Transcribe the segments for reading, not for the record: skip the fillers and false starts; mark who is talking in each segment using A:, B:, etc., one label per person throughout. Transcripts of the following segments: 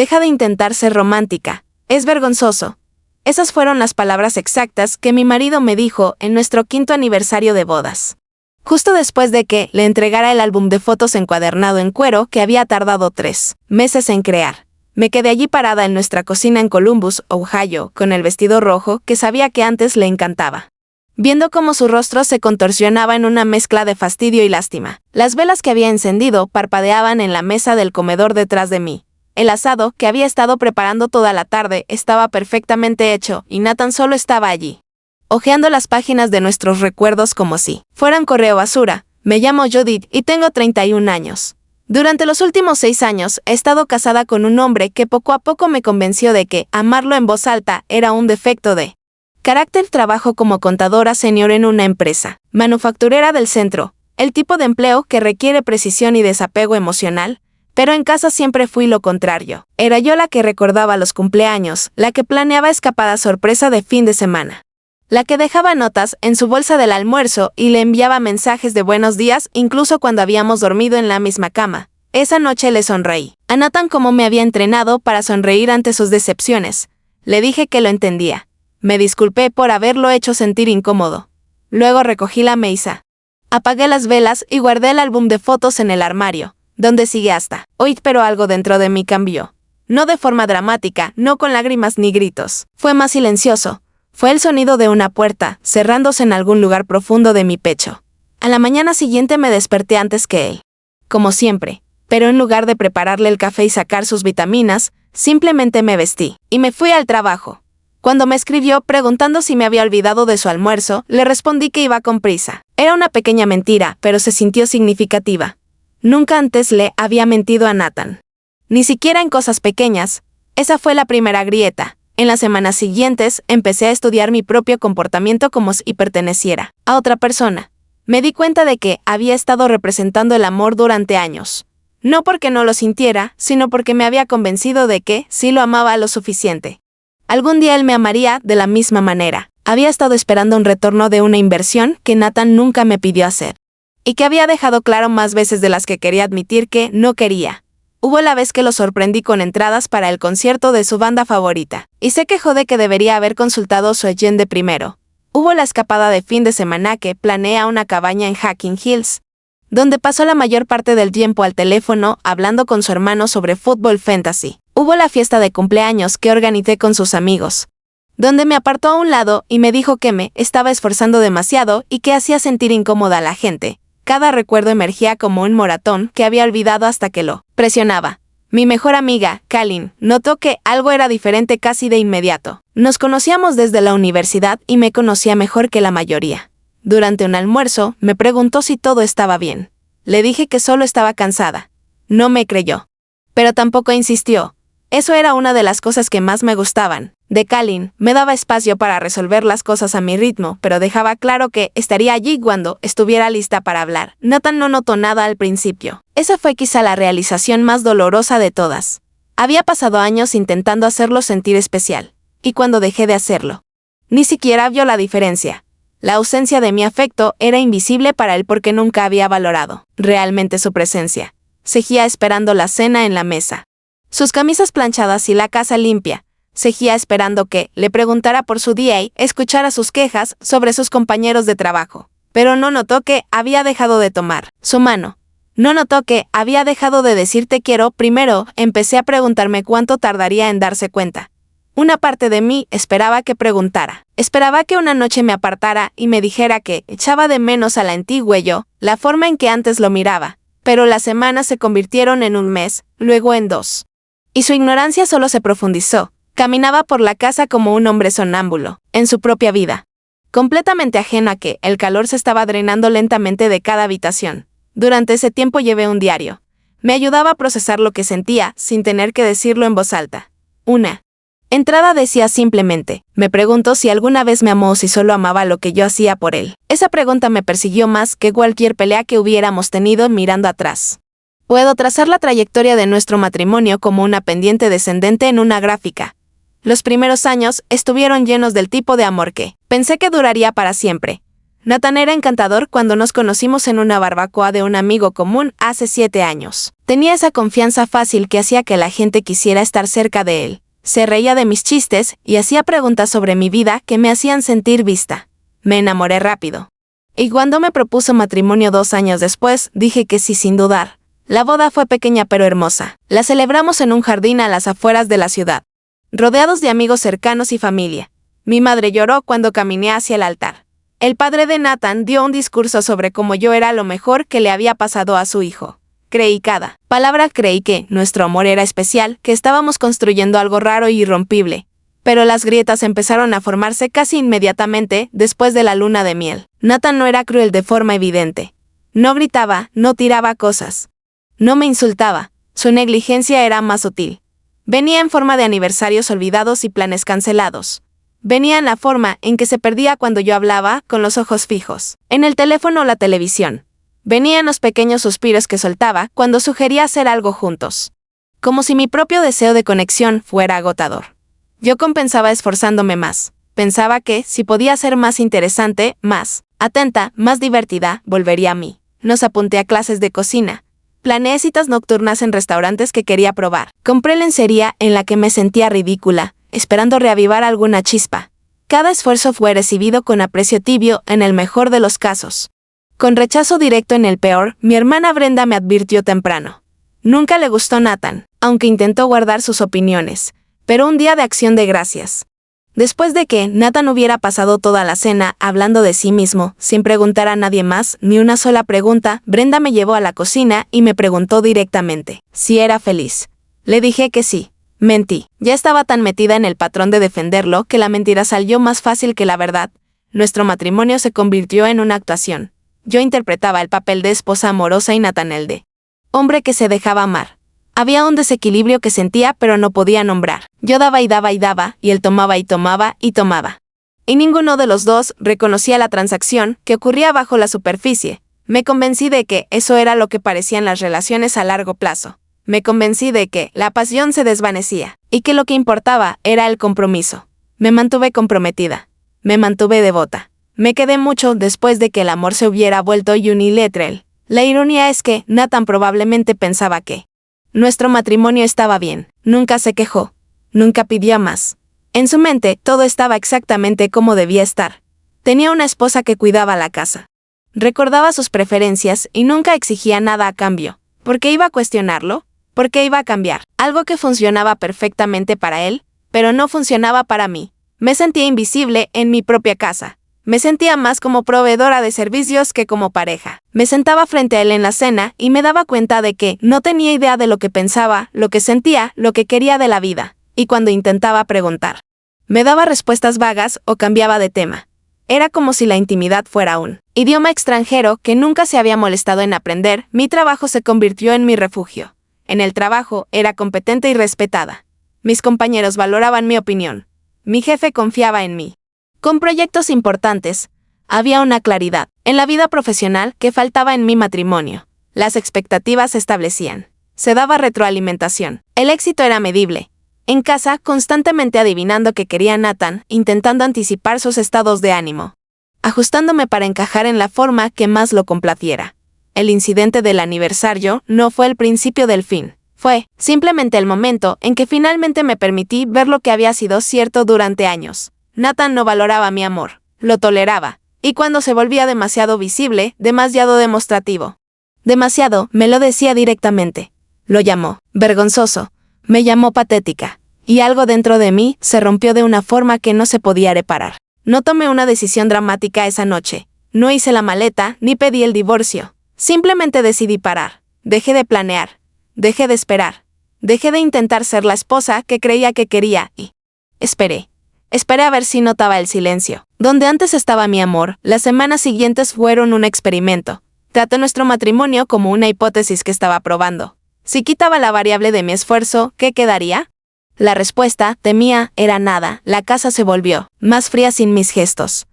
A: Deja de intentar ser romántica. Es vergonzoso. Esas fueron las palabras exactas que mi marido me dijo en nuestro 5º aniversario de bodas. Justo después de que le entregara el álbum de fotos encuadernado en cuero que había tardado 3 meses en crear. Me quedé allí parada en nuestra cocina en Columbus, Ohio, con el vestido rojo que sabía que antes le encantaba. Viendo cómo su rostro se contorsionaba en una mezcla de fastidio y lástima. Las velas que había encendido parpadeaban en la mesa del comedor detrás de mí. El asado, que había estado preparando toda la tarde, estaba perfectamente hecho, y Nathan solo estaba allí, hojeando las páginas de nuestros recuerdos como si fueran correo basura. Me llamo Judith y tengo 31 años. Durante los últimos 6 años he estado casada con un hombre que poco a poco me convenció de que amarlo en voz alta era un defecto de carácter. Trabajo como contadora senior en una empresa manufacturera del centro, el tipo de empleo que requiere precisión y desapego emocional. Pero en casa siempre fui lo contrario. Era yo la que recordaba los cumpleaños, la que planeaba escapadas sorpresa de fin de semana, la que dejaba notas en su bolsa del almuerzo y le enviaba mensajes de buenos días incluso cuando habíamos dormido en la misma cama. Esa noche le sonreí a Nathan como me había entrenado para sonreír ante sus decepciones. Le dije que lo entendía. Me disculpé por haberlo hecho sentir incómodo. Luego recogí la mesa, apagué las velas y guardé el álbum de fotos en el armario, donde sigue hasta hoy, pero algo dentro de mí cambió. No de forma dramática, no con lágrimas ni gritos. Fue más silencioso. Fue el sonido de una puerta, cerrándose en algún lugar profundo de mi pecho. A la mañana siguiente me desperté antes que él. Como siempre. Pero en lugar de prepararle el café y sacar sus vitaminas, simplemente me vestí y me fui al trabajo. Cuando me escribió preguntando si me había olvidado de su almuerzo, le respondí que iba con prisa. Era una pequeña mentira, pero se sintió significativa. Nunca antes le había mentido a Nathan. Ni siquiera en cosas pequeñas. Esa fue la primera grieta. En las semanas siguientes, empecé a estudiar mi propio comportamiento como si perteneciera a otra persona. Me di cuenta de que había estado representando el amor durante años. No porque no lo sintiera, sino porque me había convencido de que sí lo amaba lo suficiente. Algún día él me amaría de la misma manera. Había estado esperando un retorno de una inversión que Nathan nunca me pidió hacer. Y que había dejado claro más veces de las que quería admitir que no quería. Hubo la vez que lo sorprendí con entradas para el concierto de su banda favorita, y se quejó de que debería haber consultado su agenda primero. Hubo la escapada de fin de semana que planeé a una cabaña en Hacking Hills, donde pasó la mayor parte del tiempo al teléfono hablando con su hermano sobre fútbol fantasy. Hubo la fiesta de cumpleaños que organicé con sus amigos, donde me apartó a un lado y me dijo que me estaba esforzando demasiado y que hacía sentir incómoda a la gente. Cada recuerdo emergía como un moratón que había olvidado hasta que lo presionaba. Mi mejor amiga, Kalin, notó que algo era diferente casi de inmediato. Nos conocíamos desde la universidad y me conocía mejor que la mayoría. Durante un almuerzo, me preguntó si todo estaba bien. Le dije que solo estaba cansada. No me creyó. Pero tampoco insistió. Eso era una de las cosas que más me gustaban de Kalin. Me daba espacio para resolver las cosas a mi ritmo, pero dejaba claro que estaría allí cuando estuviera lista para hablar. Nathan no notó nada al principio. Esa fue quizá la realización más dolorosa de todas. Había pasado años intentando hacerlo sentir especial, y cuando dejé de hacerlo, ni siquiera vio la diferencia. La ausencia de mi afecto era invisible para él porque nunca había valorado realmente su presencia. Seguía esperando la cena en la mesa, sus camisas planchadas y la casa limpia. Seguía esperando que le preguntara por su día y escuchara sus quejas sobre sus compañeros de trabajo. Pero no notó que había dejado de tomar su mano. No notó que había dejado de decir te quiero. Primero, empecé a preguntarme cuánto tardaría en darse cuenta. Una parte de mí esperaba que preguntara. Esperaba que una noche me apartara y me dijera que echaba de menos a la antigua yo, la forma en que antes lo miraba. Pero las semanas se convirtieron en un mes, luego en 2. Y su ignorancia solo se profundizó. Caminaba por la casa como un hombre sonámbulo, en su propia vida. Completamente ajeno a que el calor se estaba drenando lentamente de cada habitación. Durante ese tiempo llevé un diario. Me ayudaba a procesar lo que sentía, sin tener que decirlo en voz alta. Una entrada decía simplemente, me preguntó si alguna vez me amó o si solo amaba lo que yo hacía por él. Esa pregunta me persiguió más que cualquier pelea que hubiéramos tenido mirando atrás. Puedo trazar la trayectoria de nuestro matrimonio como una pendiente descendente en una gráfica. Los primeros años estuvieron llenos del tipo de amor que pensé que duraría para siempre. Nathan era encantador cuando nos conocimos en una barbacoa de un amigo común hace 7 años. Tenía esa confianza fácil que hacía que la gente quisiera estar cerca de él. Se reía de mis chistes y hacía preguntas sobre mi vida que me hacían sentir vista. Me enamoré rápido. Y cuando me propuso matrimonio 2 años después, dije que sí sin dudar. La boda fue pequeña pero hermosa. La celebramos en un jardín a las afueras de la ciudad, rodeados de amigos cercanos y familia. Mi madre lloró cuando caminé hacia el altar. El padre de Nathan dio un discurso sobre cómo yo era lo mejor que le había pasado a su hijo. Creí que nuestro amor era especial, que estábamos construyendo algo raro y irrompible. Pero las grietas empezaron a formarse casi inmediatamente después de la luna de miel. Nathan no era cruel de forma evidente. No gritaba, no tiraba cosas. No me insultaba. Su negligencia era más sutil. Venía en forma de aniversarios olvidados y planes cancelados. Venía en la forma en que se perdía cuando yo hablaba, con los ojos fijos en el teléfono o la televisión. Venía en los pequeños suspiros que soltaba cuando sugería hacer algo juntos. Como si mi propio deseo de conexión fuera agotador. Yo compensaba esforzándome más. Pensaba que, si podía ser más interesante, más atenta, más divertida, volvería a mí. Nos apunté a clases de cocina. Planeé citas nocturnas en restaurantes que quería probar. Compré lencería en la que me sentía ridícula, esperando reavivar alguna chispa. Cada esfuerzo fue recibido con aprecio tibio en el mejor de los casos. Con rechazo directo en el peor, mi hermana Brenda me advirtió temprano. Nunca le gustó Nathan, aunque intentó guardar sus opiniones, pero un día de acción de gracias. Después de que Nathan hubiera pasado toda la cena hablando de sí mismo, sin preguntar a nadie más, ni una sola pregunta, Brenda me llevó a la cocina y me preguntó directamente si era feliz. Le dije que sí. Mentí. Ya estaba tan metida en el patrón de defenderlo que la mentira salió más fácil que la verdad. Nuestro matrimonio se convirtió en una actuación. Yo interpretaba el papel de esposa amorosa y Nathan el de hombre que se dejaba amar. Había un desequilibrio que sentía pero no podía nombrar. Yo daba y daba y daba, y él tomaba y tomaba y tomaba. Y ninguno de los dos reconocía la transacción que ocurría bajo la superficie. Me convencí de que eso era lo que parecían las relaciones a largo plazo. Me convencí de que la pasión se desvanecía, y que lo que importaba era el compromiso. Me mantuve comprometida. Me mantuve devota. Me quedé mucho después de que el amor se hubiera vuelto unilateral. La ironía es que Nathan probablemente pensaba que nuestro matrimonio estaba bien. Nunca se quejó. Nunca pidió más. En su mente, todo estaba exactamente como debía estar. Tenía una esposa que cuidaba la casa. Recordaba sus preferencias y nunca exigía nada a cambio. ¿Por qué iba a cuestionarlo? ¿Por qué iba a cambiar? Algo que funcionaba perfectamente para él, pero no funcionaba para mí. Me sentía invisible en mi propia casa. Me sentía más como proveedora de servicios que como pareja. Me sentaba frente a él en la cena y me daba cuenta de que no tenía idea de lo que pensaba, lo que sentía, lo que quería de la vida. Y cuando intentaba preguntar, me daba respuestas vagas o cambiaba de tema. Era como si la intimidad fuera un idioma extranjero que nunca se había molestado en aprender. Mi trabajo se convirtió en mi refugio. En el trabajo era competente y respetada. Mis compañeros valoraban mi opinión. Mi jefe confiaba en mí. Con proyectos importantes, había una claridad en la vida profesional que faltaba en mi matrimonio. Las expectativas se establecían. Se daba retroalimentación. El éxito era medible. En casa, constantemente adivinando qué quería Nathan, intentando anticipar sus estados de ánimo. Ajustándome para encajar en la forma que más lo complaciera. El incidente del aniversario no fue el principio del fin. Fue simplemente el momento en que finalmente me permití ver lo que había sido cierto durante años. Nathan no valoraba mi amor, lo toleraba, y cuando se volvía demasiado visible, demasiado demostrativo. Demasiado, me lo decía directamente. Lo llamó vergonzoso, me llamó patética, y algo dentro de mí se rompió de una forma que no se podía reparar. No tomé una decisión dramática esa noche, no hice la maleta ni pedí el divorcio. Simplemente decidí parar, dejé de planear, dejé de esperar, dejé de intentar ser la esposa que creía que quería y esperé. Esperé a ver si notaba el silencio. Donde antes estaba mi amor, las semanas siguientes fueron un experimento. Traté nuestro matrimonio como una hipótesis que estaba probando. Si quitaba la variable de mi esfuerzo, ¿qué quedaría? La respuesta, temía, era nada. La casa se volvió más fría sin mis gestos.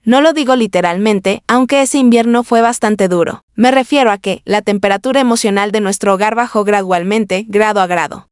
A: No lo digo literalmente, aunque ese invierno fue bastante duro. Me refiero a que la temperatura emocional de nuestro hogar bajó gradualmente, grado a grado.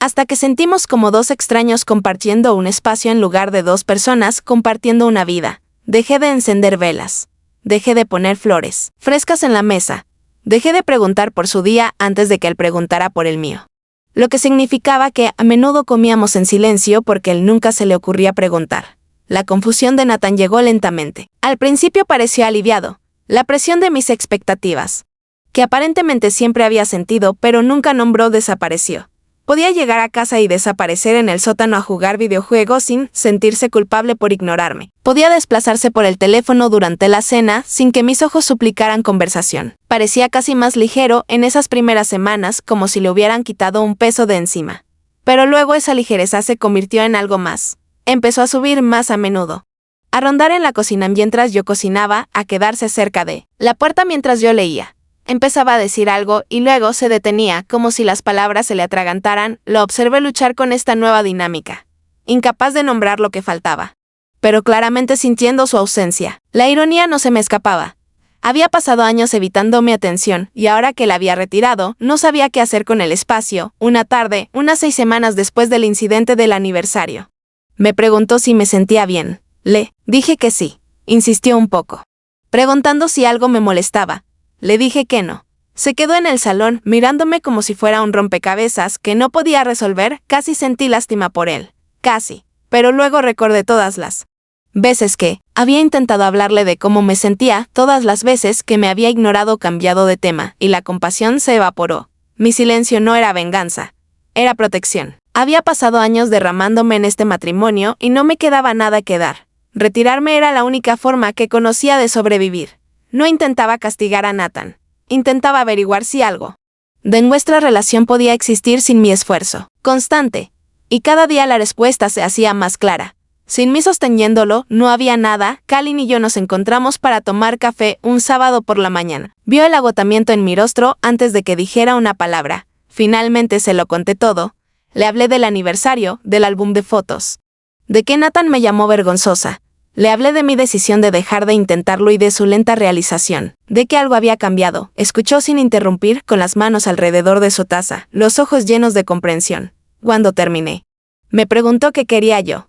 A: Hasta que sentimos como dos extraños compartiendo un espacio en lugar de dos personas compartiendo una vida. Dejé de encender velas. Dejé de poner flores frescas en la mesa. Dejé de preguntar por su día antes de que él preguntara por el mío. Lo que significaba que a menudo comíamos en silencio porque él nunca se le ocurría preguntar. La confusión de Nathan llegó lentamente. Al principio pareció aliviado. La presión de mis expectativas, que aparentemente siempre había sentido pero nunca nombró, desapareció. Podía llegar a casa y desaparecer en el sótano a jugar videojuegos sin sentirse culpable por ignorarme. Podía desplazarse por el teléfono durante la cena sin que mis ojos suplicaran conversación. Parecía casi más ligero en esas primeras semanas, como si le hubieran quitado un peso de encima. Pero luego esa ligereza se convirtió en algo más. Empezó a subir más a menudo. A rondar en la cocina mientras yo cocinaba, a quedarse cerca de la puerta mientras yo leía. Empezaba a decir algo y luego se detenía, como si las palabras se le atragantaran. Lo observé luchar con esta nueva dinámica, incapaz de nombrar lo que faltaba, pero claramente sintiendo su ausencia. La ironía no se me escapaba. Había pasado años evitando mi atención, y ahora que la había retirado, no sabía qué hacer con el espacio. Una tarde, unas 6 semanas después del incidente del aniversario, me preguntó si me sentía bien. Le dije que sí. Insistió un poco, preguntando si algo me molestaba. Le dije que no. Se quedó en el salón, mirándome como si fuera un rompecabezas que no podía resolver. Casi sentí lástima por él. Casi. Pero luego recordé todas las veces que había intentado hablarle de cómo me sentía, todas las veces que me había ignorado o cambiado de tema, y la compasión se evaporó. Mi silencio no era venganza, era protección. Había pasado años derramándome en este matrimonio y no me quedaba nada que dar. Retirarme era la única forma que conocía de sobrevivir. No intentaba castigar a Nathan. Intentaba averiguar si algo de nuestra relación podía existir sin mi esfuerzo constante. Y cada día la respuesta se hacía más clara. Sin mí sosteniéndolo, no había nada. Kalin y yo nos encontramos para tomar café un sábado por la mañana. Vio el agotamiento en mi rostro antes de que dijera una palabra. Finalmente se lo conté todo. Le hablé del aniversario, del álbum de fotos, de que Nathan me llamó vergonzosa. Le hablé de mi decisión de dejar de intentarlo y de su lenta realización, de que algo había cambiado. Escuchó sin interrumpir, con las manos alrededor de su taza, los ojos llenos de comprensión. Cuando terminé, me preguntó qué quería yo.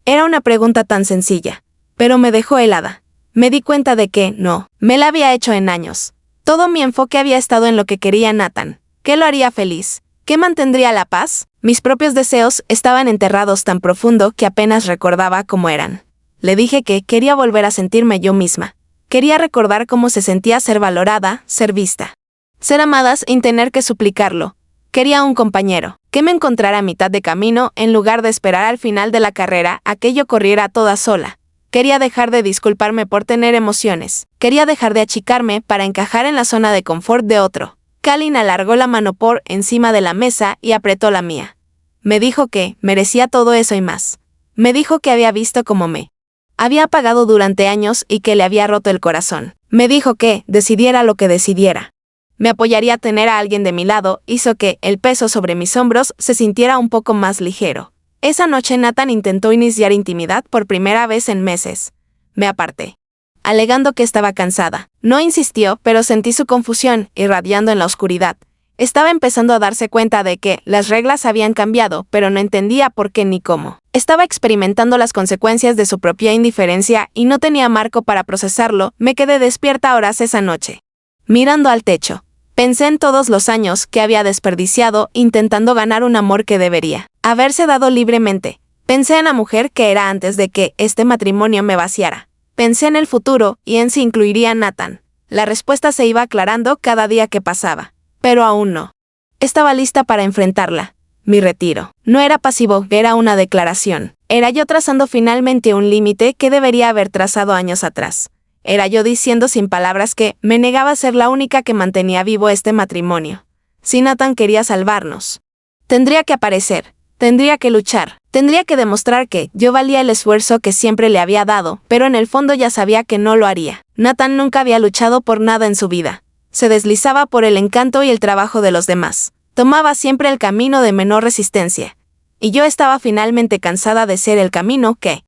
A: Era una pregunta tan sencilla, pero me dejó helada. Me di cuenta de que no me la había hecho en años. Todo mi enfoque había estado en lo que quería Nathan. ¿Qué lo haría feliz? ¿Qué mantendría la paz? Mis propios deseos estaban enterrados tan profundo que apenas recordaba cómo eran. Le dije que quería volver a sentirme yo misma. Quería recordar cómo se sentía ser valorada, ser vista, ser amada sin tener que suplicarlo. Quería un compañero que me encontrara a mitad de camino en lugar de esperar al final de la carrera a que yo corriera toda sola. Quería dejar de disculparme por tener emociones. Quería dejar de achicarme para encajar en la zona de confort de otro. Kalin alargó la mano por encima de la mesa y apretó la mía. Me dijo que merecía todo eso y más. Me dijo que había visto cómo me había apagado durante años y que le había roto el corazón. Me dijo que decidiera lo que decidiera. Me apoyaría a tener a alguien de mi lado. Hizo que el peso sobre mis hombros se sintiera un poco más ligero. Esa noche Nathan intentó iniciar intimidad por primera vez en meses. Me aparté, alegando que estaba cansada. No insistió, pero sentí su confusión, irradiando en la oscuridad. Estaba empezando a darse cuenta de que las reglas habían cambiado, pero no entendía por qué ni cómo. Estaba experimentando las consecuencias de su propia indiferencia y no tenía marco para procesarlo. Me quedé despierta horas esa noche, mirando al techo. Pensé en todos los años que había desperdiciado intentando ganar un amor que debería haberse dado libremente. Pensé en la mujer que era antes de que este matrimonio me vaciara. Pensé en el futuro y en si incluiría a Nathan. La respuesta se iba aclarando cada día que pasaba, pero aún no estaba lista para enfrentarla. Mi retiro no era pasivo, era una declaración. Era yo trazando finalmente un límite que debería haber trazado años atrás. Era yo diciendo sin palabras que me negaba a ser la única que mantenía vivo este matrimonio. Si Nathan quería salvarnos, tendría que aparecer, tendría que luchar, tendría que demostrar que yo valía el esfuerzo que siempre le había dado, pero en el fondo ya sabía que no lo haría. Nathan nunca había luchado por nada en su vida. Se deslizaba por el encanto y el trabajo de los demás. Tomaba siempre el camino de menor resistencia. Y yo estaba finalmente cansada de ser el camino que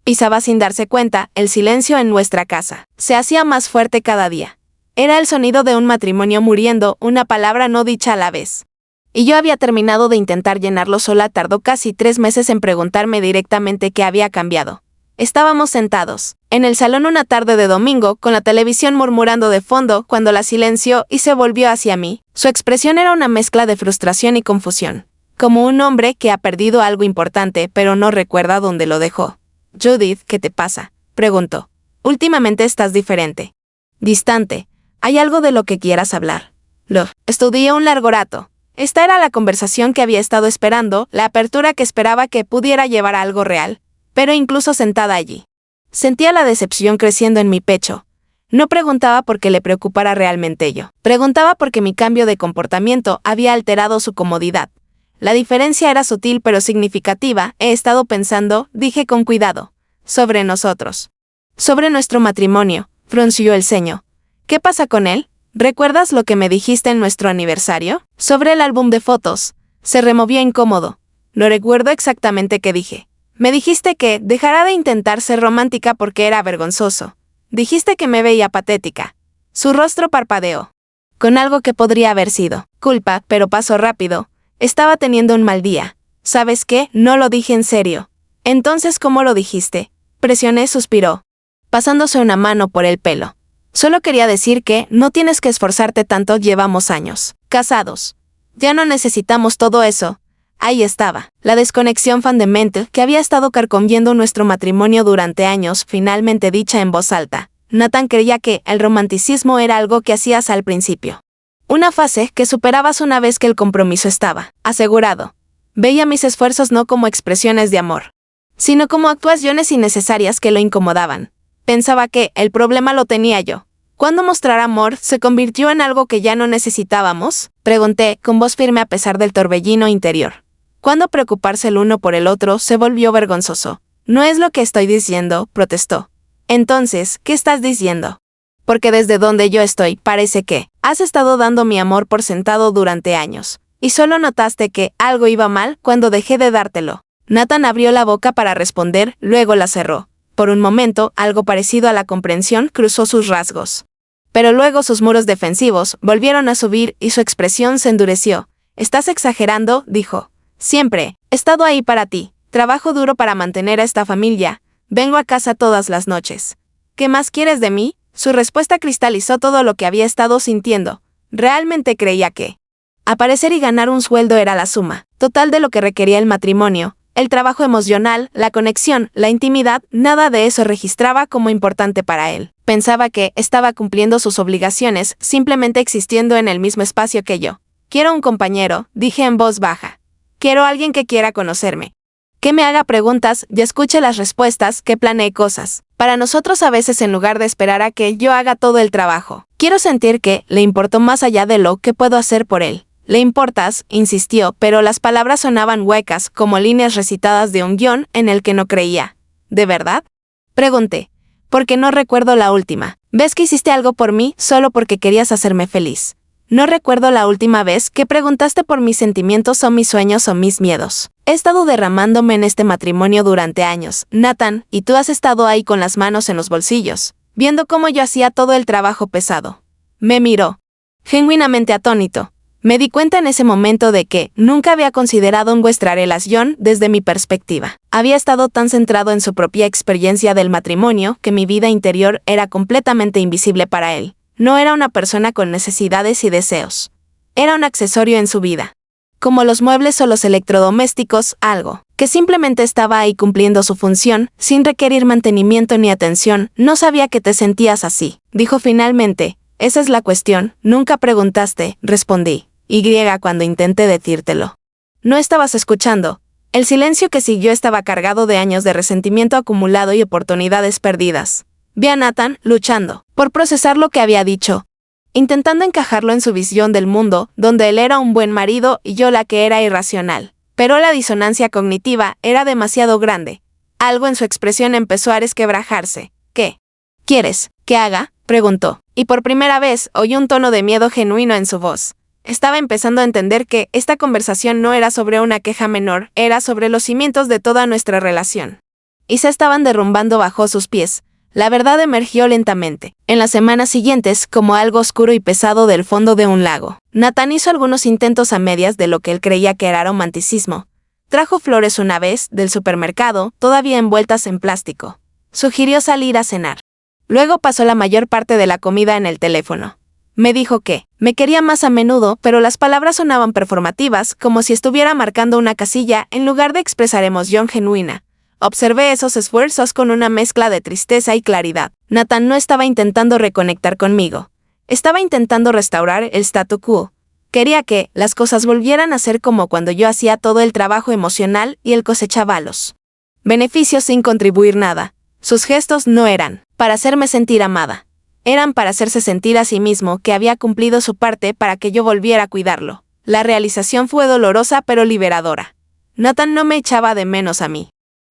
A: pisaba sin darse cuenta. El silencio en nuestra casa se hacía más fuerte cada día. Era el sonido de un matrimonio muriendo, una palabra no dicha a la vez. Y yo había terminado de intentar llenarlo sola. Tardó casi 3 meses en preguntarme directamente qué había cambiado. Estábamos sentados en el salón una tarde de domingo, con la televisión murmurando de fondo, cuando la silenció y se volvió hacia mí. Su expresión era una mezcla de frustración y confusión, como un hombre que ha perdido algo importante pero no recuerda dónde lo dejó. Judith, ¿qué te pasa?, preguntó. Últimamente estás diferente. Distante. ¿Hay algo de lo que quieras hablar? Lo estudié un largo rato. Esta era la conversación que había estado esperando, la apertura que esperaba que pudiera llevar a algo real. Pero incluso sentada allí, sentía la decepción creciendo en mi pecho. No preguntaba porque le preocupara realmente yo. Preguntaba porque mi cambio de comportamiento había alterado su comodidad. La diferencia era sutil pero significativa. He estado pensando, dije con cuidado, sobre nosotros. Sobre nuestro matrimonio, frunció el ceño. ¿Qué pasa con él? ¿Recuerdas lo que me dijiste en nuestro aniversario? Sobre el álbum de fotos. Se removió incómodo. No recuerdo exactamente qué dije. Me dijiste que dejara de intentar ser romántica porque era vergonzoso. Dijiste que me veía patética. Su rostro parpadeó. Con algo que podría haber sido culpa, pero pasó rápido. Estaba teniendo un mal día. ¿Sabes qué? No lo dije en serio. Entonces, ¿cómo lo dijiste? Presioné, suspiró, pasándose una mano por el pelo. Solo quería decir que no tienes que esforzarte tanto, llevamos años casados. Ya no necesitamos todo eso. Ahí estaba, la desconexión fundamental que había estado carcomiendo nuestro matrimonio durante años, finalmente dicha en voz alta. Nathan creía que el romanticismo era algo que hacías al principio. Una fase que superabas una vez que el compromiso estaba asegurado. Veía mis esfuerzos no como expresiones de amor, sino como actuaciones innecesarias que lo incomodaban. Pensaba que el problema lo tenía yo. ¿Cuándo mostrar amor se convirtió en algo que ya no necesitábamos? Pregunté, con voz firme a pesar del torbellino interior. Cuando preocuparse el uno por el otro se volvió vergonzoso. No es lo que estoy diciendo, protestó. Entonces, ¿qué estás diciendo? Porque desde donde yo estoy, parece que has estado dando mi amor por sentado durante años, y solo notaste que algo iba mal cuando dejé de dártelo. Nathan abrió la boca para responder, luego la cerró. Por un momento, algo parecido a la comprensión cruzó sus rasgos. Pero luego sus muros defensivos volvieron a subir y su expresión se endureció. «Estás exagerando», dijo. «Siempre he estado ahí para ti. Trabajo duro para mantener a esta familia. Vengo a casa todas las noches. ¿Qué más quieres de mí?». Su respuesta cristalizó todo lo que había estado sintiendo. Realmente creía que aparecer y ganar un sueldo era la suma total de lo que requería el matrimonio. El trabajo emocional, la conexión, la intimidad, nada de eso registraba como importante para él. Pensaba que estaba cumpliendo sus obligaciones, simplemente existiendo en el mismo espacio que yo. «Quiero un compañero», dije en voz baja. «Quiero alguien que quiera conocerme. Que me haga preguntas y escuche las respuestas, que planee cosas. Para nosotros a veces en lugar de esperar a que yo haga todo el trabajo. Quiero sentir que le importo más allá de lo que puedo hacer por él». «Le importas», insistió, pero las palabras sonaban huecas, como líneas recitadas de un guión en el que no creía. «¿De verdad?», pregunté. «Porque no recuerdo la última. ¿Ves que hiciste algo por mí solo porque querías hacerme feliz? No recuerdo la última vez que preguntaste por mis sentimientos o mis sueños o mis miedos. He estado derramándome en este matrimonio durante años, Nathan, y tú has estado ahí con las manos en los bolsillos, viendo cómo yo hacía todo el trabajo pesado». Me miró, genuinamente atónito. Me di cuenta en ese momento de que nunca había considerado nuestra relación desde mi perspectiva. Había estado tan centrado en su propia experiencia del matrimonio que mi vida interior era completamente invisible para él. No era una persona con necesidades y deseos. Era un accesorio en su vida. Como los muebles o los electrodomésticos, algo que simplemente estaba ahí cumpliendo su función, sin requerir mantenimiento ni atención. «No sabía que te sentías así», dijo finalmente. «Esa es la cuestión, nunca preguntaste», respondí. Cuando intenté decírtelo. No estabas escuchando. El silencio que siguió estaba cargado de años de resentimiento acumulado y oportunidades perdidas. Vi a Nathan luchando por procesar lo que había dicho, intentando encajarlo en su visión del mundo, donde él era un buen marido y yo la que era irracional. Pero la disonancia cognitiva era demasiado grande. Algo en su expresión empezó a resquebrajarse. «¿Qué quieres que haga?», preguntó, y por primera vez oí un tono de miedo genuino en su voz. Estaba empezando a entender que esta conversación no era sobre una queja menor, era sobre los cimientos de toda nuestra relación. Y se estaban derrumbando bajo sus pies. La verdad emergió lentamente, en las semanas siguientes, como algo oscuro y pesado del fondo de un lago. Nathan hizo algunos intentos a medias de lo que él creía que era romanticismo. Trajo flores una vez, del supermercado, todavía envueltas en plástico. Sugirió salir a cenar. Luego pasó la mayor parte de la comida en el teléfono. Me dijo que me quería más a menudo, pero las palabras sonaban performativas, como si estuviera marcando una casilla en lugar de expresar emoción genuina. Observé esos esfuerzos con una mezcla de tristeza y claridad. Nathan no estaba intentando reconectar conmigo. Estaba intentando restaurar el statu quo. Quería que las cosas volvieran a ser como cuando yo hacía todo el trabajo emocional y él cosechaba los beneficios sin contribuir nada. Sus gestos no eran para hacerme sentir amada. Eran para hacerse sentir a sí mismo que había cumplido su parte para que yo volviera a cuidarlo. La realización fue dolorosa pero liberadora. Nathan no me echaba de menos a mí.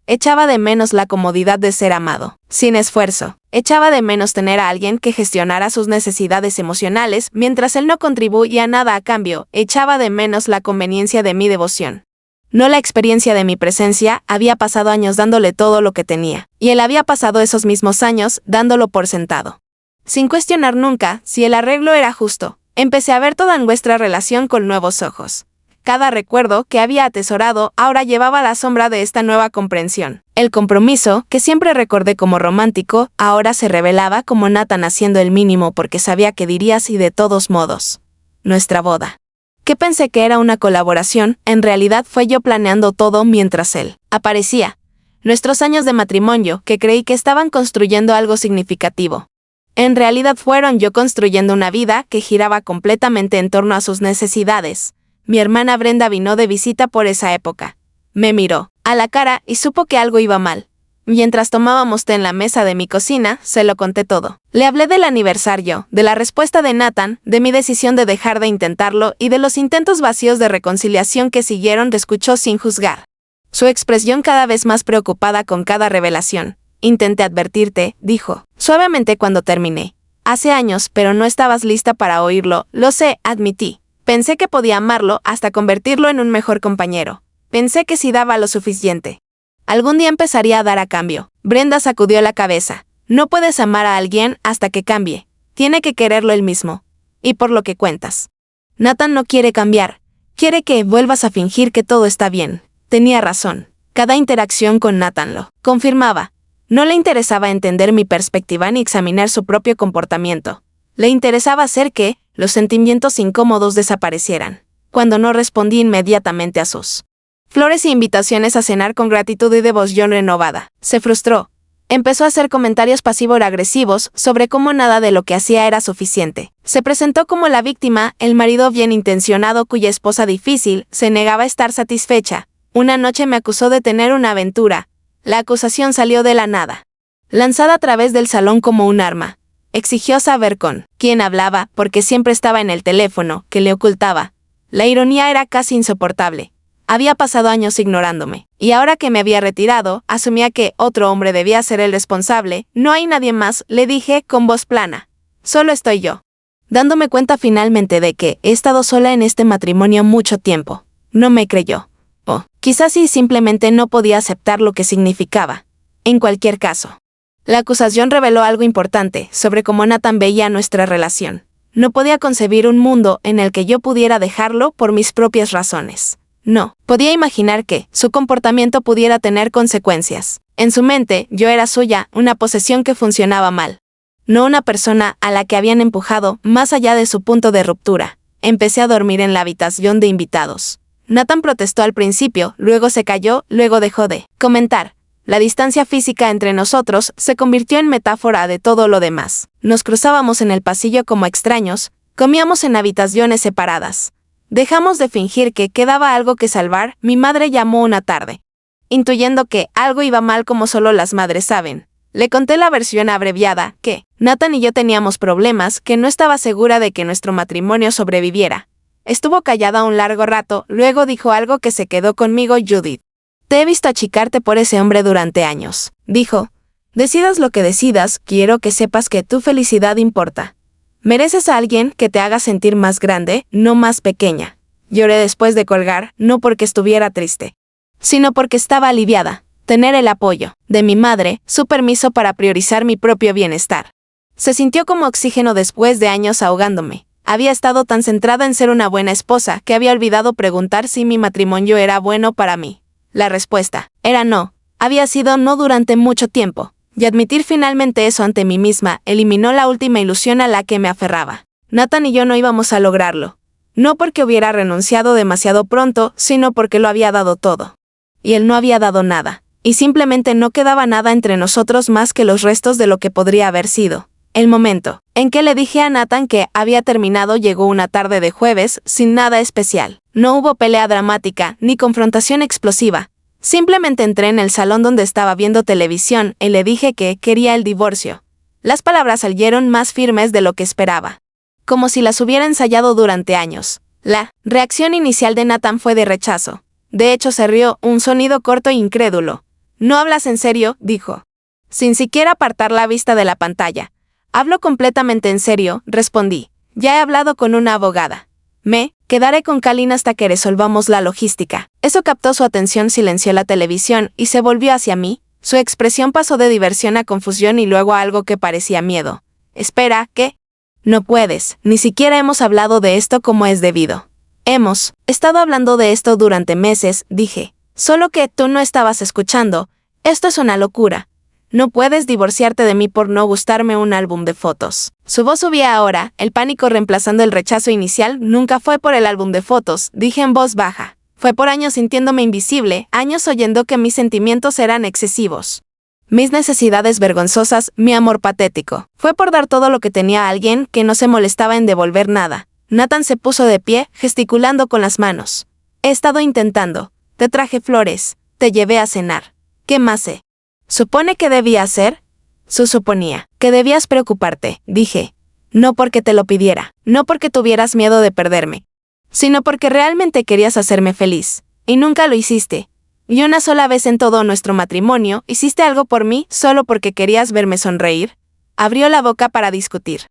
A: Echaba de menos la comodidad de ser amado, sin esfuerzo. Echaba de menos tener a alguien que gestionara sus necesidades emocionales mientras él no contribuía nada a cambio. Echaba de menos la conveniencia de mi devoción. No la experiencia de mi presencia. Había pasado años dándole todo lo que tenía, y él había pasado esos mismos años dándolo por sentado. Sin cuestionar nunca si el arreglo era justo, empecé a ver toda nuestra relación con nuevos ojos. Cada recuerdo que había atesorado ahora llevaba la sombra de esta nueva comprensión. El compromiso, que siempre recordé como romántico, ahora se revelaba como Nathan haciendo el mínimo porque sabía que dirías y de todos modos. Nuestra boda. Que pensé que era una colaboración, en realidad fue yo planeando todo mientras él aparecía. Nuestros años de matrimonio, que creí que estaban construyendo algo significativo. En realidad fueron yo construyendo una vida que giraba completamente en torno a sus necesidades. Mi hermana Brenda vino de visita por esa época. Me miró a la cara y supo que algo iba mal. Mientras tomábamos té en la mesa de mi cocina, se lo conté todo. Le hablé del aniversario, de la respuesta de Nathan, de mi decisión de dejar de intentarlo y de los intentos vacíos de reconciliación que siguieron. Escuchó sin juzgar. Su expresión cada vez más preocupada con cada revelación. Intenté advertirte, dijo, suavemente cuando terminé. Hace años, pero no estabas lista para oírlo. Lo sé, admití. Pensé que podía amarlo hasta convertirlo en un mejor compañero. Pensé que si daba lo suficiente, algún día empezaría a dar a cambio. Brenda sacudió la cabeza. No puedes amar a alguien hasta que cambie. Tiene que quererlo él mismo. Y por lo que cuentas, Nathan no quiere cambiar. Quiere que vuelvas a fingir que todo está bien. Tenía razón. Cada interacción con Nathan lo confirmaba. No le interesaba entender mi perspectiva ni examinar su propio comportamiento. Le interesaba hacer que los sentimientos incómodos desaparecieran. Cuando no respondí inmediatamente a sus flores y invitaciones a cenar con gratitud y devoción renovada, se frustró. Empezó a hacer comentarios pasivo-agresivos sobre cómo nada de lo que hacía era suficiente. Se presentó como la víctima, el marido bien intencionado cuya esposa difícil se negaba a estar satisfecha. Una noche me acusó de tener una aventura. La acusación salió de la nada, lanzada a través del salón como un arma. Exigió saber con quién hablaba porque siempre estaba en el teléfono, que le ocultaba. La ironía era casi insoportable. Había pasado años ignorándome, y ahora que me había retirado, asumía que otro hombre debía ser el responsable. No hay nadie más, le dije con voz plana. Solo estoy yo. Dándome cuenta finalmente de que he estado sola en este matrimonio mucho tiempo. No me creyó. O quizás sí simplemente no podía aceptar lo que significaba. En cualquier caso, la acusación reveló algo importante sobre cómo Nathan veía nuestra relación. No podía concebir un mundo en el que yo pudiera dejarlo por mis propias razones. No, podía imaginar que su comportamiento pudiera tener consecuencias. En su mente, yo era suya, una posesión que funcionaba mal. No una persona a la que habían empujado más allá de su punto de ruptura. Empecé a dormir en la habitación de invitados. Nathan protestó al principio, luego se calló, luego dejó de comentar. La distancia física entre nosotros se convirtió en metáfora de todo lo demás. Nos cruzábamos en el pasillo como extraños, comíamos en habitaciones separadas. Dejamos de fingir que quedaba algo que salvar. Mi madre llamó una tarde, intuyendo que algo iba mal como solo las madres saben. Le conté la versión abreviada, que Nathan y yo teníamos problemas, que no estaba segura de que nuestro matrimonio sobreviviera. Estuvo callada un largo rato, luego dijo algo que se quedó conmigo. Judith, te he visto achicarte por ese hombre durante años, dijo. Decidas lo que decidas, quiero que sepas que tu felicidad importa. Mereces a alguien que te haga sentir más grande, no más pequeña. Lloré después de colgar, no porque estuviera triste, sino porque estaba aliviada. Tener el apoyo de mi madre, su permiso para priorizar mi propio bienestar. Se sintió como oxígeno después de años ahogándome. Había estado tan centrada en ser una buena esposa que había olvidado preguntar si mi matrimonio era bueno para mí. La respuesta era no. Había sido no durante mucho tiempo. Y admitir finalmente eso ante mí misma eliminó la última ilusión a la que me aferraba. Nathan y yo no íbamos a lograrlo. No porque hubiera renunciado demasiado pronto, sino porque lo había dado todo. Y él no había dado nada. Y simplemente no quedaba nada entre nosotros más que los restos de lo que podría haber sido. El momento en que le dije a Nathan que había terminado llegó una tarde de jueves, sin nada especial. No hubo pelea dramática, ni confrontación explosiva. Simplemente entré en el salón donde estaba viendo televisión y le dije que quería el divorcio. Las palabras salieron más firmes de lo que esperaba, como si las hubiera ensayado durante años. La reacción inicial de Nathan fue de rechazo. De hecho, se rió, un sonido corto e incrédulo. «¿No hablas en serio?», dijo, sin siquiera apartar la vista de la pantalla. «Hablo completamente en serio», respondí. «Ya he hablado con una abogada. Me quedaré con Kalin hasta que resolvamos la logística». Eso captó su atención, silenció la televisión y se volvió hacia mí. Su expresión pasó de diversión a confusión y luego a algo que parecía miedo. «Espera, ¿qué? No puedes, ni siquiera hemos hablado de esto como es debido». «Hemos estado hablando de esto durante meses», dije. «Solo que tú no estabas escuchando. Esto es una locura. No puedes divorciarte de mí por no gustarme un álbum de fotos». Su voz subía ahora, el pánico reemplazando el rechazo inicial. «Nunca fue por el álbum de fotos», dije en voz baja. «Fue por años sintiéndome invisible, años oyendo que mis sentimientos eran excesivos. Mis necesidades vergonzosas, mi amor patético. Fue por dar todo lo que tenía a alguien que no se molestaba en devolver nada». Nathan se puso de pie, gesticulando con las manos. «He estado intentando. Te traje flores. Te llevé a cenar. ¿Qué más sé? ¿Supone que debía hacer?» «Suponía que debías preocuparte», dije. «No porque te lo pidiera, no porque tuvieras miedo de perderme, sino porque realmente querías hacerme feliz. Y nunca lo hiciste. Y una sola vez en todo nuestro matrimonio, hiciste algo por mí solo porque querías verme sonreír». Abrió la boca para discutir.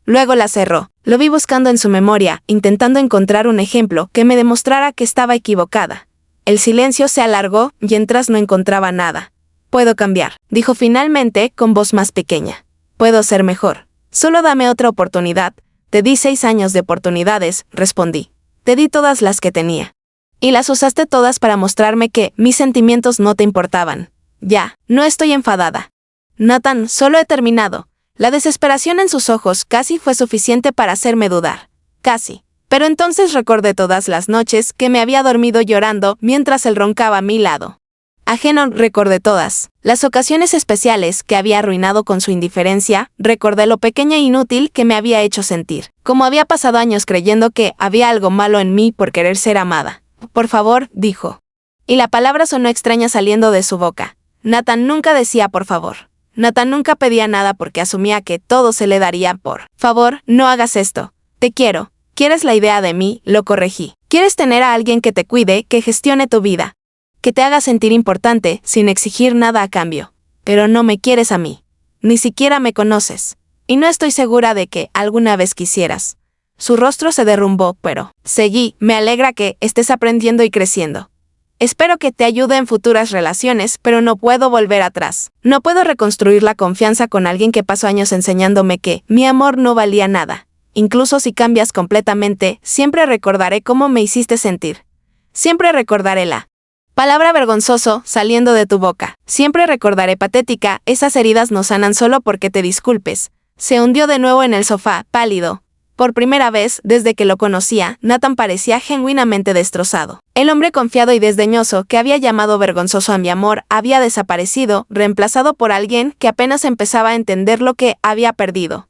A: Luego la cerró. Lo vi buscando en su memoria, intentando encontrar un ejemplo que me demostrara que estaba equivocada. El silencio se alargó mientras no encontraba nada. «Puedo cambiar», dijo finalmente con voz más pequeña. «Puedo ser mejor. Solo dame otra oportunidad». «Te di 6 años de oportunidades», respondí. «Te di todas las que tenía. Y las usaste todas para mostrarme que mis sentimientos no te importaban. Ya, no estoy enfadada. Nathan, solo he terminado». La desesperación en sus ojos casi fue suficiente para hacerme dudar. Casi. Pero entonces recordé todas las noches que me había dormido llorando mientras él roncaba a mi lado. Ajeno recordé todas las ocasiones especiales que había arruinado con su indiferencia, recordé lo pequeña e inútil que me había hecho sentir, como había pasado años creyendo que había algo malo en mí por querer ser amada. «Por favor», dijo. Y la palabra sonó extraña saliendo de su boca. Nathan nunca decía por favor. Nathan nunca pedía nada porque asumía que todo se le daría por favor, no hagas esto. Te quiero. ¿Quieres la idea de mí?, lo corregí. ¿Quieres tener a alguien que te cuide, que gestione tu vida, que te haga sentir importante sin exigir nada a cambio? Pero no me quieres a mí. Ni siquiera me conoces. Y no estoy segura de que alguna vez quisieras». Su rostro se derrumbó, pero seguí. «Me alegra que estés aprendiendo y creciendo. Espero que te ayude en futuras relaciones, pero no puedo volver atrás. No puedo reconstruir la confianza con alguien que pasó años enseñándome que mi amor no valía nada. Incluso si cambias completamente, siempre recordaré cómo me hiciste sentir. Siempre recordaré la palabra vergonzoso saliendo de tu boca. Siempre recordaré patética, esas heridas no sanan solo porque te disculpes». Se hundió de nuevo en el sofá, pálido. Por primera vez, desde que lo conocía, Nathan parecía genuinamente destrozado. El hombre confiado y desdeñoso que había llamado vergonzoso a mi amor había desaparecido, reemplazado por alguien que apenas empezaba a entender lo que había perdido.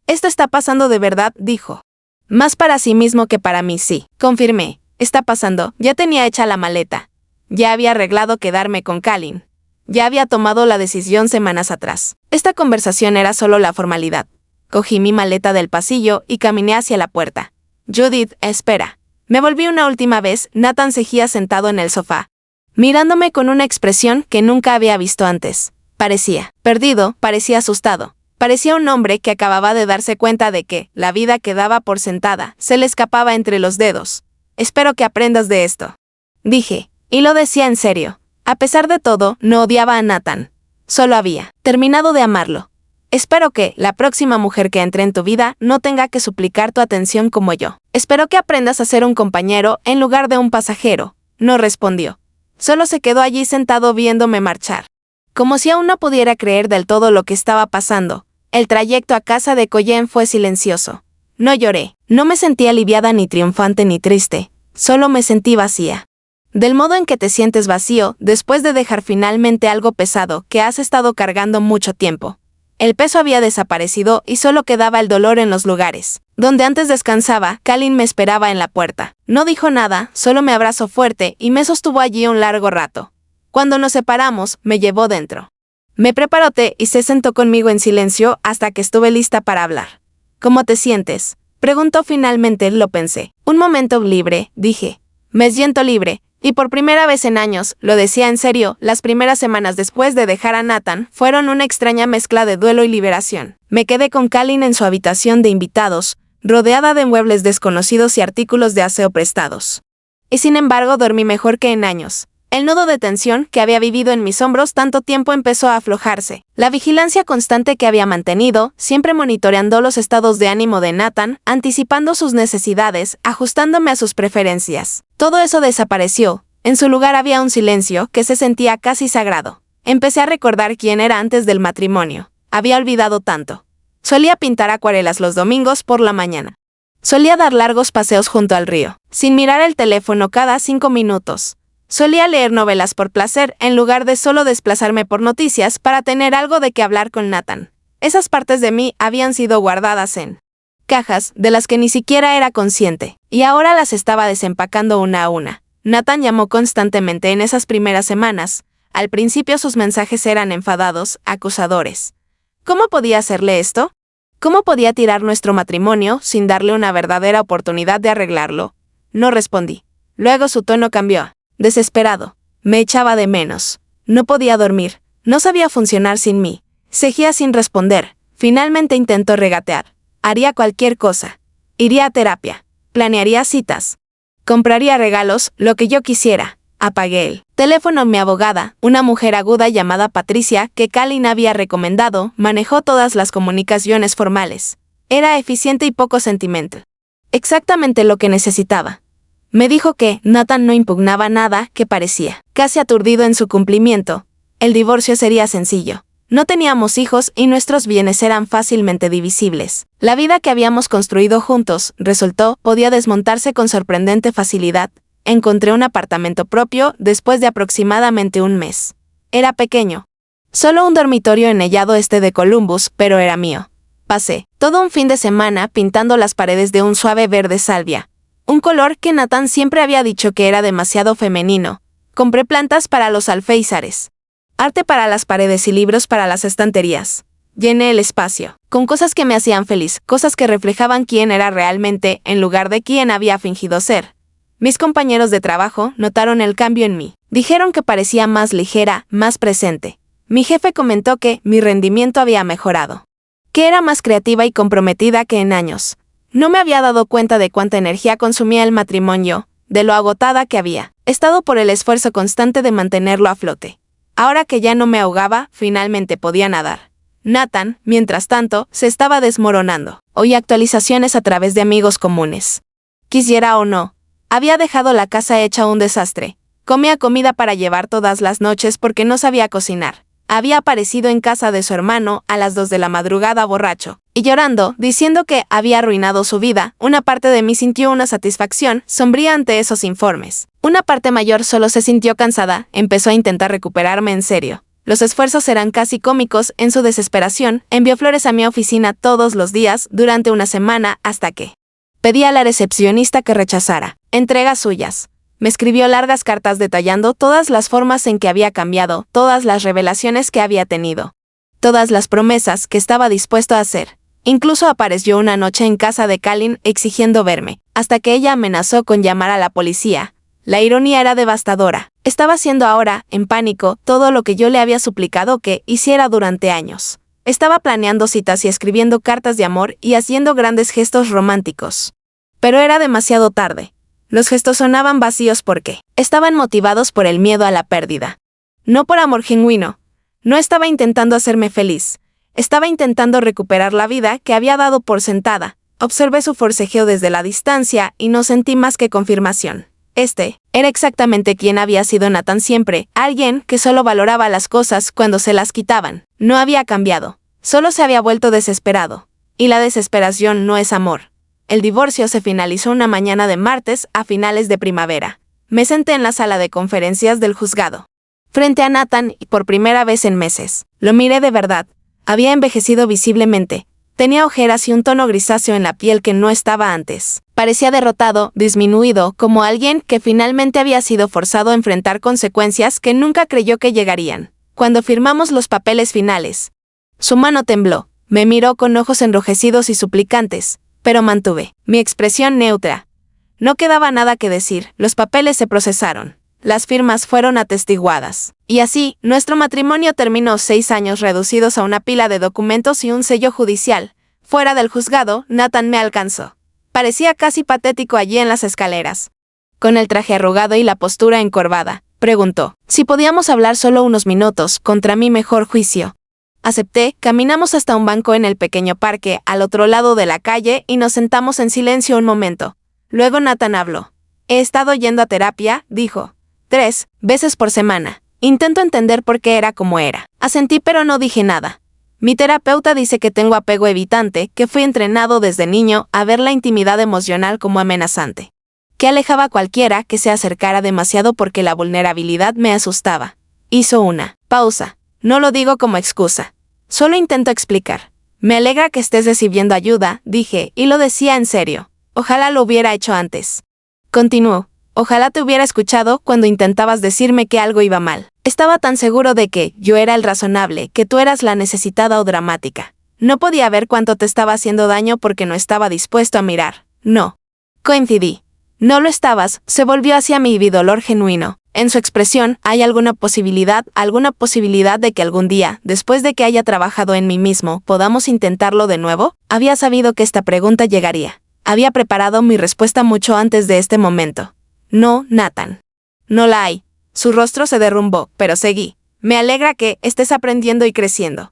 A: «Esto está pasando de verdad», dijo. «Más para sí mismo que para mí, sí», confirmé. «Está pasando. Ya tenía hecha la maleta. Ya había arreglado quedarme con Kalin. Ya había tomado la decisión semanas atrás. Esta conversación era solo la formalidad». Cogí mi maleta del pasillo y caminé hacia la puerta. «Judith, espera». Me volví una última vez. Nathan seguía sentado en el sofá, mirándome con una expresión que nunca había visto antes. Parecía perdido, parecía asustado. Parecía un hombre que acababa de darse cuenta de que la vida que daba por sentada se le escapaba entre los dedos. «Espero que aprendas de esto», dije, y lo decía en serio. A pesar de todo, no odiaba a Nathan. Solo había terminado de amarlo. «Espero que la próxima mujer que entre en tu vida no tenga que suplicar tu atención como yo. Espero que aprendas a ser un compañero en lugar de un pasajero». No respondió. Solo se quedó allí sentado viéndome marchar. Como si aún no pudiera creer del todo lo que estaba pasando, el trayecto a casa de Colleen fue silencioso. No lloré, no me sentí aliviada ni triunfante ni triste, solo me sentí vacía. Del modo en que te sientes vacío después de dejar finalmente algo pesado que has estado cargando mucho tiempo. El peso había desaparecido y solo quedaba el dolor en los lugares. Donde antes descansaba, Colleen me esperaba en la puerta. No dijo nada, solo me abrazó fuerte y me sostuvo allí un largo rato. Cuando nos separamos, me llevó dentro. Me preparó té y se sentó conmigo en silencio hasta que estuve lista para hablar. ¿Cómo te sientes?, preguntó finalmente. Lo pensé. Un momento libre, dije. Me siento libre. Y por primera vez en años, lo decía en serio, las primeras semanas después de dejar a Nathan fueron una extraña mezcla de duelo y liberación. Me quedé con Colleen en su habitación de invitados, rodeada de muebles desconocidos y artículos de aseo prestados. Y sin embargo dormí mejor que en años. El nudo de tensión que había vivido en mis hombros tanto tiempo empezó a aflojarse. La vigilancia constante que había mantenido, siempre monitoreando los estados de ánimo de Nathan, anticipando sus necesidades, ajustándome a sus preferencias. Todo eso desapareció. En su lugar había un silencio que se sentía casi sagrado. Empecé a recordar quién era antes del matrimonio. Había olvidado tanto. Solía pintar acuarelas los domingos por la mañana. Solía dar largos paseos junto al río, sin mirar el teléfono cada 5 minutos. Solía leer novelas por placer en lugar de solo desplazarme por noticias para tener algo de qué hablar con Nathan. Esas partes de mí habían sido guardadas en cajas de las que ni siquiera era consciente, y ahora las estaba desempacando una a una. Nathan llamó constantemente en esas primeras semanas. Al principio sus mensajes eran enfadados, acusadores. ¿Cómo podía hacerle esto? ¿Cómo podía tirar nuestro matrimonio sin darle una verdadera oportunidad de arreglarlo? No respondí. Luego su tono cambió. Desesperado. Me echaba de menos. No podía dormir. No sabía funcionar sin mí. Seguía sin responder. Finalmente intentó regatear. Haría cualquier cosa. Iría a terapia. Planearía citas. Compraría regalos, lo que yo quisiera. Apagué el teléfono. Mi abogada, una mujer aguda llamada Patricia, que Colleen había recomendado, manejó todas las comunicaciones formales. Era eficiente y poco sentimental. Exactamente lo que necesitaba. Me dijo que Nathan no impugnaba nada, que parecía casi aturdido en su cumplimiento. El divorcio sería sencillo. No teníamos hijos y nuestros bienes eran fácilmente divisibles. La vida que habíamos construido juntos, resultó, podía desmontarse con sorprendente facilidad. Encontré un apartamento propio después de aproximadamente un mes. Era pequeño. Solo un dormitorio en el lado este de Columbus, pero era mío. Pasé todo un fin de semana pintando las paredes de un suave verde salvia. Un color que Nathan siempre había dicho que era demasiado femenino. Compré plantas para los alféizares, arte para las paredes y libros para las estanterías. Llené el espacio con cosas que me hacían feliz, cosas que reflejaban quién era realmente en lugar de quién había fingido ser. Mis compañeros de trabajo notaron el cambio en mí. Dijeron que parecía más ligera, más presente. Mi jefe comentó que mi rendimiento había mejorado, que era más creativa y comprometida que en años. No me había dado cuenta de cuánta energía consumía el matrimonio, de lo agotada que había estado por el esfuerzo constante de mantenerlo a flote. Ahora que ya no me ahogaba, finalmente podía nadar. Nathan, mientras tanto, se estaba desmoronando. Oía actualizaciones a través de amigos comunes. Quisiera o no, había dejado la casa hecha un desastre. Comía comida para llevar todas las noches porque no sabía cocinar. Había aparecido en casa de su hermano a las 2 de la madrugada borracho y llorando, diciendo que había arruinado su vida. Una parte de mí sintió una satisfacción sombría ante esos informes. Una parte mayor solo se sintió cansada, empezó a intentar recuperarme en serio. Los esfuerzos eran casi cómicos. En su desesperación, envió flores a mi oficina todos los días durante una semana hasta que pedí a la recepcionista que rechazara entregas suyas. Me escribió largas cartas detallando todas las formas en que había cambiado, todas las revelaciones que había tenido, todas las promesas que estaba dispuesto a hacer. Incluso apareció una noche en casa de Colleen exigiendo verme, hasta que ella amenazó con llamar a la policía. La ironía era devastadora. Estaba haciendo ahora, en pánico, todo lo que yo le había suplicado que hiciera durante años. Estaba planeando citas y escribiendo cartas de amor y haciendo grandes gestos románticos. Pero era demasiado tarde. Los gestos sonaban vacíos porque estaban motivados por el miedo a la pérdida. No por amor genuino. No estaba intentando hacerme feliz. Estaba intentando recuperar la vida que había dado por sentada. Observé su forcejeo desde la distancia y no sentí más que confirmación. Era exactamente quien había sido Nathan siempre, alguien que solo valoraba las cosas cuando se las quitaban. No había cambiado, solo se había vuelto desesperado. Y la desesperación no es amor. El divorcio se finalizó una mañana de martes a finales de primavera. Me senté en la sala de conferencias del juzgado, frente a Nathan y por primera vez en meses. Lo miré de verdad. Había envejecido visiblemente. Tenía ojeras y un tono grisáceo en la piel que no estaba antes. Parecía derrotado, disminuido, como alguien que finalmente había sido forzado a enfrentar consecuencias que nunca creyó que llegarían. Cuando firmamos los papeles finales, su mano tembló. Me miró con ojos enrojecidos y suplicantes, pero mantuve mi expresión neutra. No quedaba nada que decir, los papeles se procesaron. Las firmas fueron atestiguadas. Y así, nuestro matrimonio terminó 6 años reducidos a una pila de documentos y un sello judicial. Fuera del juzgado, Nathan me alcanzó. Parecía casi patético allí en las escaleras. Con el traje arrugado y la postura encorvada, preguntó si podíamos hablar solo unos minutos, contra mi mejor juicio. Acepté, caminamos hasta un banco en el pequeño parque, al otro lado de la calle, y nos sentamos en silencio un momento. Luego Nathan habló. He estado yendo a terapia, dijo. 3 veces por semana. Intento entender por qué era como era. Asentí pero no dije nada. Mi terapeuta dice que tengo apego evitante, que fui entrenado desde niño a ver la intimidad emocional como amenazante. Que alejaba a cualquiera que se acercara demasiado porque la vulnerabilidad me asustaba. Hizo una pausa. No lo digo como excusa. Solo intento explicar. Me alegra que estés recibiendo ayuda, dije, y lo decía en serio. Ojalá lo hubiera hecho antes. Continuó. Ojalá te hubiera escuchado cuando intentabas decirme que algo iba mal. Estaba tan seguro de que yo era el razonable, que tú eras la necesitada o dramática. No podía ver cuánto te estaba haciendo daño porque no estaba dispuesto a mirar. No. Coincidí. No lo estabas, se volvió hacia mí y dolor genuino. En su expresión, ¿hay alguna posibilidad de que algún día, después de que haya trabajado en mí mismo, podamos intentarlo de nuevo? Había sabido que esta pregunta llegaría. Había preparado mi respuesta mucho antes de este momento. No, Nathan. No la hay. Su rostro se derrumbó, pero seguí. Me alegra que estés aprendiendo y creciendo.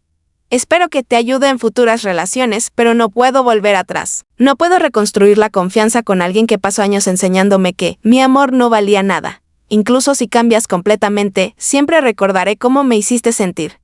A: Espero que te ayude en futuras relaciones, pero no puedo volver atrás. No puedo reconstruir la confianza con alguien que pasó años enseñándome que mi amor no valía nada. Incluso si cambias completamente, siempre recordaré cómo me hiciste sentir.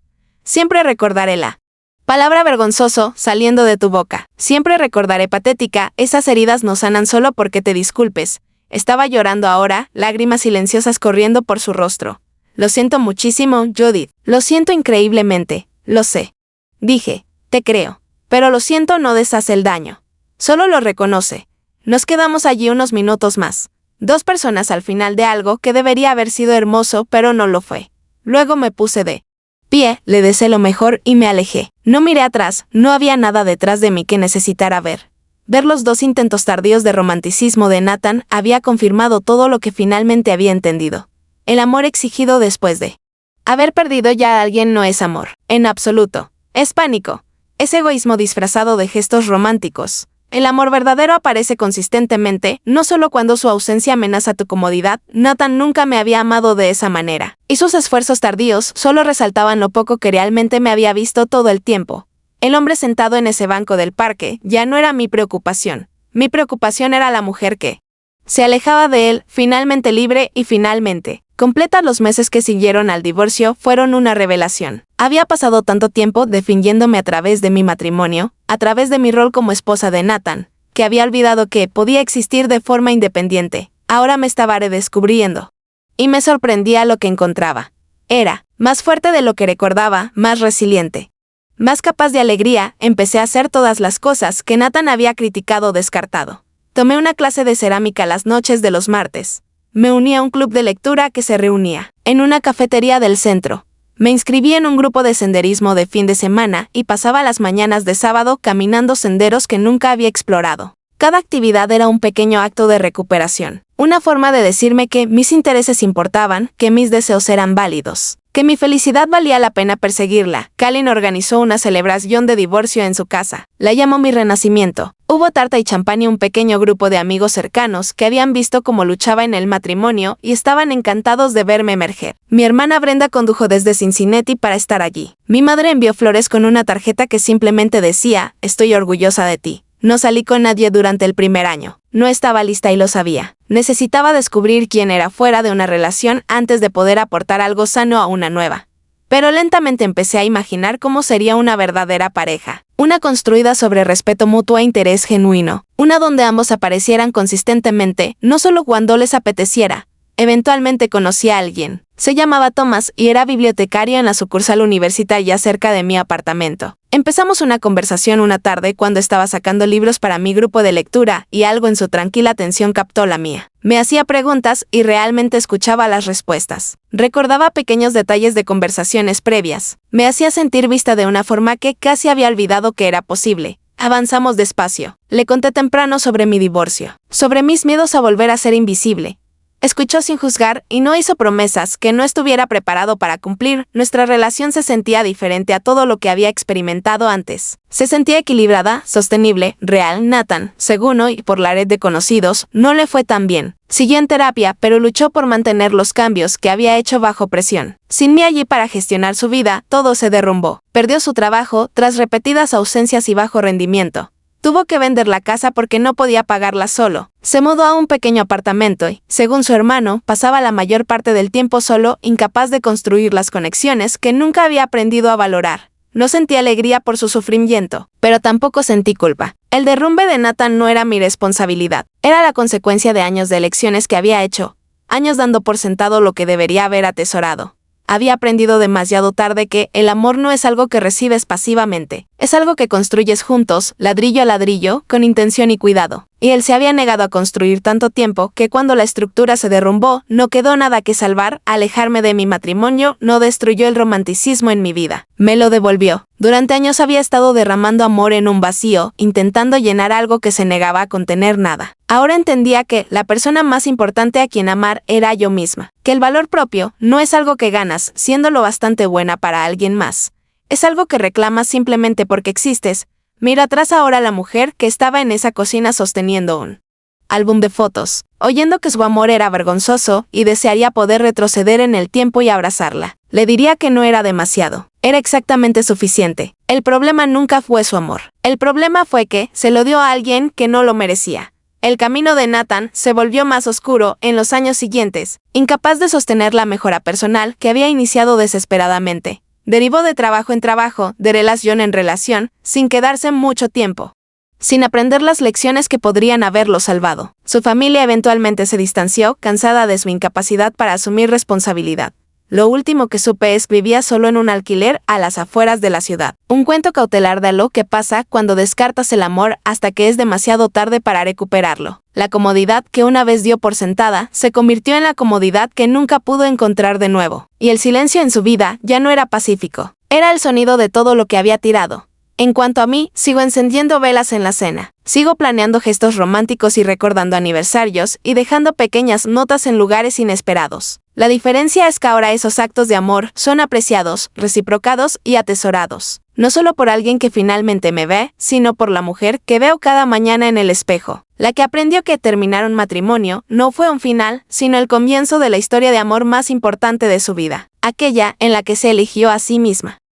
A: Siempre recordaré la palabra vergonzoso saliendo de tu boca. Siempre recordaré patética, esas heridas no sanan solo porque te disculpes. Estaba llorando ahora, lágrimas silenciosas corriendo por su rostro. Lo siento muchísimo, Judith. Lo siento increíblemente. Lo sé. Dije, te creo. Pero lo siento no deshace el daño. Solo lo reconoce. Nos quedamos allí unos minutos más. 2 personas al final de algo que debería haber sido hermoso, pero no lo fue. Luego me puse de pie, le deseé lo mejor y me alejé. No miré atrás, no había nada detrás de mí que necesitara ver. Ver los 2 intentos tardíos de romanticismo de Nathan había confirmado todo lo que finalmente había entendido. El amor exigido después de haber perdido ya a alguien no es amor, en absoluto. Es pánico. Es egoísmo disfrazado de gestos románticos. El amor verdadero aparece consistentemente, no solo cuando su ausencia amenaza tu comodidad. Nathan nunca me había amado de esa manera, y sus esfuerzos tardíos solo resaltaban lo poco que realmente me había visto todo el tiempo. El hombre sentado en ese banco del parque ya no era mi preocupación. Mi preocupación era la mujer que se alejaba de él, finalmente libre y finalmente completa. Los meses que siguieron al divorcio fueron una revelación. Había pasado tanto tiempo definiéndome a través de mi matrimonio, a través de mi rol como esposa de Nathan, que había olvidado que podía existir de forma independiente. Ahora me estaba redescubriendo. Y me sorprendía lo que encontraba. Era más fuerte de lo que recordaba, más resiliente. Más capaz de alegría, empecé a hacer todas las cosas que Nathan había criticado o descartado. Tomé una clase de cerámica las noches de los martes. Me uní a un club de lectura que se reunía en una cafetería del centro. Me inscribí en un grupo de senderismo de fin de semana y pasaba las mañanas de sábado caminando senderos que nunca había explorado. Cada actividad era un pequeño acto de recuperación, una forma de decirme que mis intereses importaban, que mis deseos eran válidos, que mi felicidad valía la pena perseguirla. Kalin organizó una celebración de divorcio en su casa. La llamó mi renacimiento. Hubo tarta y champán y un pequeño grupo de amigos cercanos que habían visto cómo luchaba en el matrimonio y estaban encantados de verme emerger. Mi hermana Brenda condujo desde Cincinnati para estar allí. Mi madre envió flores con una tarjeta que simplemente decía, estoy orgullosa de ti. No salí con nadie durante el primer año. No estaba lista y lo sabía. Necesitaba descubrir quién era fuera de una relación antes de poder aportar algo sano a una nueva. Pero lentamente empecé a imaginar cómo sería una verdadera pareja. Una construida sobre respeto mutuo e interés genuino. Una donde ambos aparecieran consistentemente, no solo cuando les apeteciera. Eventualmente conocí a alguien. Se llamaba Thomas y era bibliotecario en la sucursal universitaria cerca de mi apartamento. Empezamos una conversación una tarde cuando estaba sacando libros para mi grupo de lectura y algo en su tranquila atención captó la mía. Me hacía preguntas y realmente escuchaba las respuestas. Recordaba pequeños detalles de conversaciones previas. Me hacía sentir vista de una forma que casi había olvidado que era posible. Avanzamos despacio. Le conté temprano sobre mi divorcio, sobre mis miedos a volver a ser invisible. Escuchó sin juzgar y no hizo promesas que no estuviera preparado para cumplir. Nuestra relación se sentía diferente a todo lo que había experimentado antes. Se sentía equilibrada, sostenible, real. Nathan, según hoy por la red de conocidos, no le fue tan bien. Siguió en terapia, pero luchó por mantener los cambios que había hecho bajo presión. Sin mí allí para gestionar su vida, todo se derrumbó. Perdió su trabajo tras repetidas ausencias y bajo rendimiento. Tuvo que vender la casa porque no podía pagarla solo. Se mudó a un pequeño apartamento y, según su hermano, pasaba la mayor parte del tiempo solo, incapaz de construir las conexiones que nunca había aprendido a valorar. No sentí alegría por su sufrimiento, pero tampoco sentí culpa. El derrumbe de Nathan no era mi responsabilidad. Era la consecuencia de años de elecciones que había hecho, años dando por sentado lo que debería haber atesorado. Había aprendido demasiado tarde que el amor no es algo que recibes pasivamente, es algo que construyes juntos, ladrillo a ladrillo, con intención y cuidado. Y él se había negado a construir tanto tiempo que cuando la estructura se derrumbó, no quedó nada que salvar. Alejarme de mi matrimonio no destruyó el romanticismo en mi vida, me lo devolvió. Durante años había estado derramando amor en un vacío, intentando llenar algo que se negaba a contener nada. Ahora entendía que la persona más importante a quien amar era yo misma, que el valor propio no es algo que ganas siendo lo bastante buena para alguien más. Es algo que reclamas simplemente porque existes. Mira atrás ahora a la mujer que estaba en esa cocina sosteniendo un álbum de fotos, oyendo que su amor era vergonzoso y desearía poder retroceder en el tiempo y abrazarla. Le diría que no era demasiado. Era exactamente suficiente. El problema nunca fue su amor. El problema fue que se lo dio a alguien que no lo merecía. El camino de Nathan se volvió más oscuro en los años siguientes, incapaz de sostener la mejora personal que había iniciado desesperadamente. Derivó de trabajo en trabajo, de relación en relación, sin quedarse mucho tiempo, sin aprender las lecciones que podrían haberlo salvado. Su familia eventualmente se distanció, cansada de su incapacidad para asumir responsabilidad. Lo último que supe es que vivía solo en un alquiler a las afueras de la ciudad. Un cuento cautelar de lo que pasa cuando descartas el amor hasta que es demasiado tarde para recuperarlo. La comodidad que una vez dio por sentada se convirtió en la comodidad que nunca pudo encontrar de nuevo. Y el silencio en su vida ya no era pacífico. Era el sonido de todo lo que había tirado. En cuanto a mí, sigo encendiendo velas en la cena. Sigo planeando gestos románticos y recordando aniversarios y dejando pequeñas notas en lugares inesperados. La diferencia es que ahora esos actos de amor son apreciados, reciprocados y atesorados. No solo por alguien que finalmente me ve, sino por la mujer que veo cada mañana en el espejo. La que aprendió que terminar un matrimonio no fue un final, sino el comienzo de la historia de amor más importante de su vida. Aquella en la que se eligió a sí misma.